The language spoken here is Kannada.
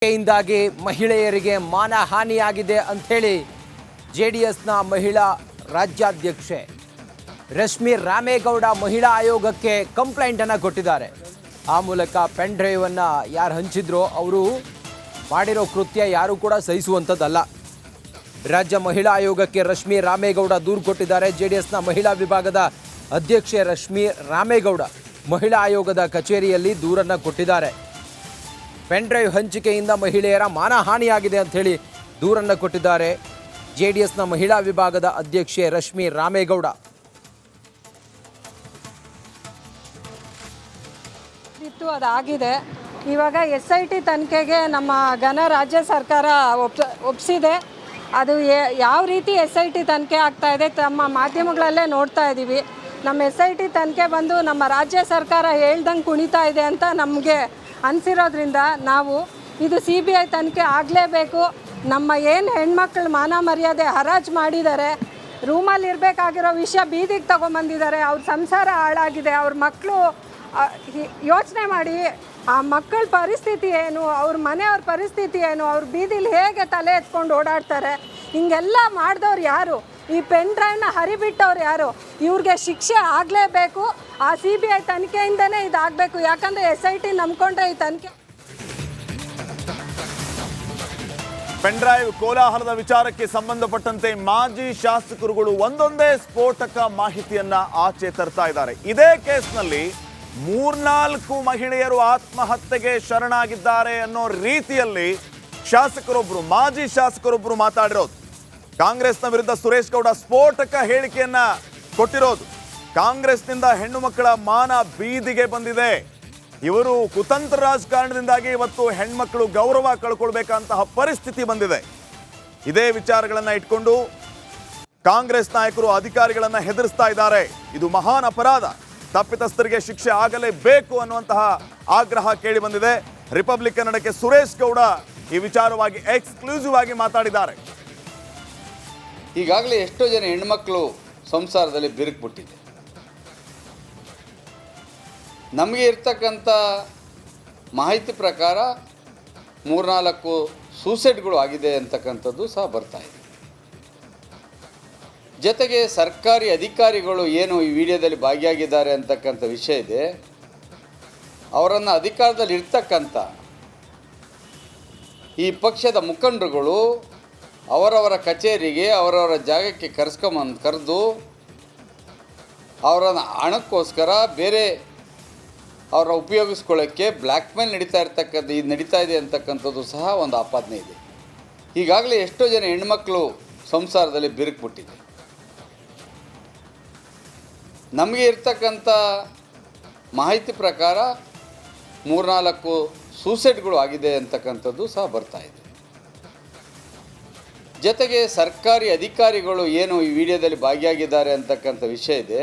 ಇಂದಾಗಿ ಮಹಿಳೆಯರಿಗೆ ಮಾನಹಾನಿಯಾಗಿದೆ ಅಂತ ಹೇಳಿ ಜೆಡಿಎಸ್ನ ಮಹಿಳಾ ರಾಜ್ಯಾಧ್ಯಕ್ಷೆ ರಶ್ಮಿ ರಾಮೇಗೌಡ ಮಹಿಳಾ ಆಯೋಗಕ್ಕೆ ಕಂಪ್ಲೇಂಟ್ ಅನ್ನು ಕೊಟ್ಟಿದ್ದಾರೆ. ಆ ಮೂಲಕ ಪೆನ್ ಡ್ರೈವ್ ಅನ್ನು ಯಾರು ಹಂಚಿದ್ರೋ ಅವರು ಮಾಡಿರೋ ಕೃತ್ಯ ಯಾರು ಕೂಡ ಸಹಿಸುವಂಥದ್ದಲ್ಲ. ರಾಜ್ಯ ಮಹಿಳಾ ಆಯೋಗಕ್ಕೆ ರಶ್ಮಿ ರಾಮೇಗೌಡ ದೂರು ಕೊಟ್ಟಿದ್ದಾರೆ. ಜೆಡಿಎಸ್ನ ಮಹಿಳಾ ವಿಭಾಗದ ಅಧ್ಯಕ್ಷೆ ರಶ್ಮಿ ರಾಮೇಗೌಡ ಮಹಿಳಾ ಆಯೋಗದ ಕಚೇರಿಯಲ್ಲಿ ದೂರನ್ನು ಕೊಟ್ಟಿದ್ದಾರೆ. ಪೆನ್ ಡ್ರೈವ್ ಹಂಚಿಕೆಯಿಂದ ಮಹಿಳೆಯರ ಮಾನಹಾನಿಯಾಗಿದೆ ಅಂತ ಹೇಳಿ ದೂರನ್ನು ಕೊಟ್ಟಿದ್ದಾರೆ ಜೆಡಿಎಸ್ನ ಮಹಿಳಾ ವಿಭಾಗದ ಅಧ್ಯಕ್ಷೆ ರಶ್ಮಿ ರಾಮೇಗೌಡ. ಅದಾಗಿದೆ. ಇವಾಗ SIT ತನಿಖೆಗೆ ನಮ್ಮ ರಾಜ್ಯ ಸರ್ಕಾರ ಒಪ್ಪಿಸಿದೆ. ಅದು ಯಾವ ರೀತಿ SIT ತನಿಖೆ ಆಗ್ತಾ ಇದೆ ತಮ್ಮ ಮಾಧ್ಯಮಗಳಲ್ಲೇ ನೋಡ್ತಾ ಇದ್ದೀವಿ. ನಮ್ಮ SIT ತನಿಖೆ ಬಂದು ನಮ್ಮ ರಾಜ್ಯ ಸರ್ಕಾರ ಹೇಳ್ದಂಗೆ ಕುಣಿತಾ ಇದೆ ಅಂತ ನಮಗೆ ಅನಿಸಿರೋದ್ರಿಂದ ನಾವು ಇದು CBI ತನಿಖೆ ಆಗಲೇಬೇಕು. ನಮ್ಮ ಏನು ಹೆಣ್ಮಕ್ಳು ಮಾನ ಮರ್ಯಾದೆ ಹರಾಜು ಮಾಡಿದ್ದಾರೆ, ರೂಮಲ್ಲಿ ಇರಬೇಕಾಗಿರೋ ವಿಷಯ ಬೀದಿಗೆ ತೊಗೊಂಬಂದಿದ್ದಾರೆ, ಅವ್ರ ಸಂಸಾರ ಹಾಳಾಗಿದೆ, ಅವ್ರ ಮಕ್ಕಳು ಯೋಚನೆ ಮಾಡಿ ಆ ಮಕ್ಕಳ ಪರಿಸ್ಥಿತಿ ಏನು, ಅವ್ರ ಮನೆಯವ್ರ ಪರಿಸ್ಥಿತಿ ಏನು, ಅವ್ರ ಬೀದಿಲಿ ಹೇಗೆ ತಲೆ ಎತ್ಕೊಂಡು ಓಡಾಡ್ತಾರೆ. ಹಿಂಗೆಲ್ಲ ಮಾಡಿದವ್ರು ಯಾರು? ಈ ಪೆನ್ ಡ್ರೈವ್ನ ಹರಿಬಿಟ್ಟವ್ರು ಯಾರು? ಇವ್ರಿಗೆ ಶಿಕ್ಷೆ ಆಗಲೇಬೇಕು. ಆ CBI ತನಿಖೆಯಿಂದನೇ ಇದಾಗಬೇಕು. ಯಾಕಂದರೆ SIT ನಂಬ್ಕೊಂಡ್ರೆ ಈ ತನಿಖೆ. ಪೆನ್ ಡ್ರೈವ್ ಕೋಲಾಹಲದ ವಿಚಾರಕ್ಕೆ ಸಂಬಂಧಪಟ್ಟಂತೆ ಮಾಜಿ ಶಾಸಕರುಗಳು ಒಂದೊಂದೇ ಸ್ಫೋಟಕ ಮಾಹಿತಿಯನ್ನ ಆಚೆ ತರ್ತಾ ಇದ್ದಾರೆ. ಇದೇ ಕೇಸ್ನಲ್ಲಿ 3-4 ಮಹಿಳೆಯರು ಆತ್ಮಹತ್ಯೆಗೆ ಶರಣಾಗಿದ್ದಾರೆ ಅನ್ನೋ ರೀತಿಯಲ್ಲಿ ಶಾಸಕರೊಬ್ಬರು, ಮಾಜಿ ಶಾಸಕರೊಬ್ಬರು ಮಾತಾಡಿರೋದು. ಕಾಂಗ್ರೆಸ್ನ ವಿರುದ್ಧ ಸುರೇಶ್ ಗೌಡ ಸ್ಫೋಟಕ ಹೇಳಿಕೆಯನ್ನ ಕೊಟ್ಟಿರೋದು. ಕಾಂಗ್ರೆಸ್ನಿಂದ ಹೆಣ್ಣು ಮಕ್ಕಳ ಮಾನ ಬೀದಿಗೆ ಬಂದಿದೆ. ಇವರು ಕುತಂತ್ರ ರಾಜಕಾರಣದಿಂದಾಗಿ ಇವತ್ತು ಹೆಣ್ಮಕ್ಳು ಗೌರವ ಕಳ್ಕೊಳ್ಬೇಕಂತಹ ಪರಿಸ್ಥಿತಿ ಬಂದಿದೆ. ಇದೇ ವಿಚಾರಗಳನ್ನ ಇಟ್ಕೊಂಡು ಕಾಂಗ್ರೆಸ್ ನಾಯಕರು ಅಧಿಕಾರಿಗಳನ್ನ ಹೆದರಿಸ್ತಾ ಇದ್ದಾರೆ. ಇದು ಮಹಾನ್ ಅಪರಾಧ, ತಪ್ಪಿತಸ್ಥರಿಗೆ ಶಿಕ್ಷೆ ಆಗಲೇಬೇಕು ಅನ್ನುವಂತಹ ಆಗ್ರಹ ಕೇಳಿ ಬಂದಿದೆ. ರಿಪಬ್ಲಿಕ್ ಕನ್ನಡಕ್ಕೆ ಸುರೇಶ್ ಗೌಡ ಈ ವಿಚಾರವಾಗಿ ಎಕ್ಸ್ಕ್ಲೂಸಿವ್ ಆಗಿ ಮಾತಾಡಿದ್ದಾರೆ. ಈಗಾಗಲೇ ಎಷ್ಟೋ ಜನ ಹೆಣ್ಮಕ್ಳು ಸಂಸಾರದಲ್ಲಿ ಬಿರುಕುಬಿಟ್ಟಿದೆ. ನಮಗೆ ಇರ್ತಕ್ಕಂಥ ಮಾಹಿತಿ ಪ್ರಕಾರ 3-4 ಸೂಸೈಡ್ಗಳು ಆಗಿದೆ ಅಂತಕ್ಕಂಥದ್ದು ಸಹ ಬರ್ತಾ ಇದೆ. ಜೊತೆಗೆ ಸರ್ಕಾರಿ ಅಧಿಕಾರಿಗಳು ಏನು ಈ ವಿಡಿಯೋದಲ್ಲಿ ಭಾಗಿಯಾಗಿದ್ದಾರೆ ಅಂತಕ್ಕಂಥ ವಿಷಯ ಇದೆ. ಅವರನ್ನು ಅಧಿಕಾರದಲ್ಲಿ ಇರ್ತಕ್ಕಂಥ ಈ ಪಕ್ಷದ ಮುಖಂಡರುಗಳು ಅವರವರ ಕಚೇರಿಗೆ ಅವರವರ ಜಾಗಕ್ಕೆ ಕರೆದು ಅವರನ್ನು ಹಣಕ್ಕೋಸ್ಕರ ಬೇರೆ ಅವರ ಉಪಯೋಗಿಸ್ಕೊಳ್ಳೋಕ್ಕೆ ಬ್ಲ್ಯಾಕ್ ಮೇಲ್ ನಡೀತಾ ಇದೆ ಅಂತಕ್ಕಂಥದ್ದು ಸಹ ಒಂದು ಆಪಾದನೆ ಇದೆ. ಈಗಾಗಲೇ ಎಷ್ಟೋ ಜನ ಹೆಣ್ಮಕ್ಳು ಸಂಸಾರದಲ್ಲಿ ಬಿರುಕುಬಿಟ್ಟಿದೆ. ನಮಗೆ ಇರ್ತಕ್ಕಂಥ ಮಾಹಿತಿ ಪ್ರಕಾರ 3-4 ಸೂಸೈಡ್ಗಳು ಆಗಿದೆ ಅಂತಕ್ಕಂಥದ್ದು ಸಹ ಬರ್ತಾ ಇದೆ. ಜೊತೆಗೆ ಸರ್ಕಾರಿ ಅಧಿಕಾರಿಗಳು ಏನು ಈ ವಿಡಿಯೋದಲ್ಲಿ ಭಾಗಿಯಾಗಿದ್ದಾರೆ ಅಂತಕ್ಕಂಥ ವಿಷಯ ಇದೆ.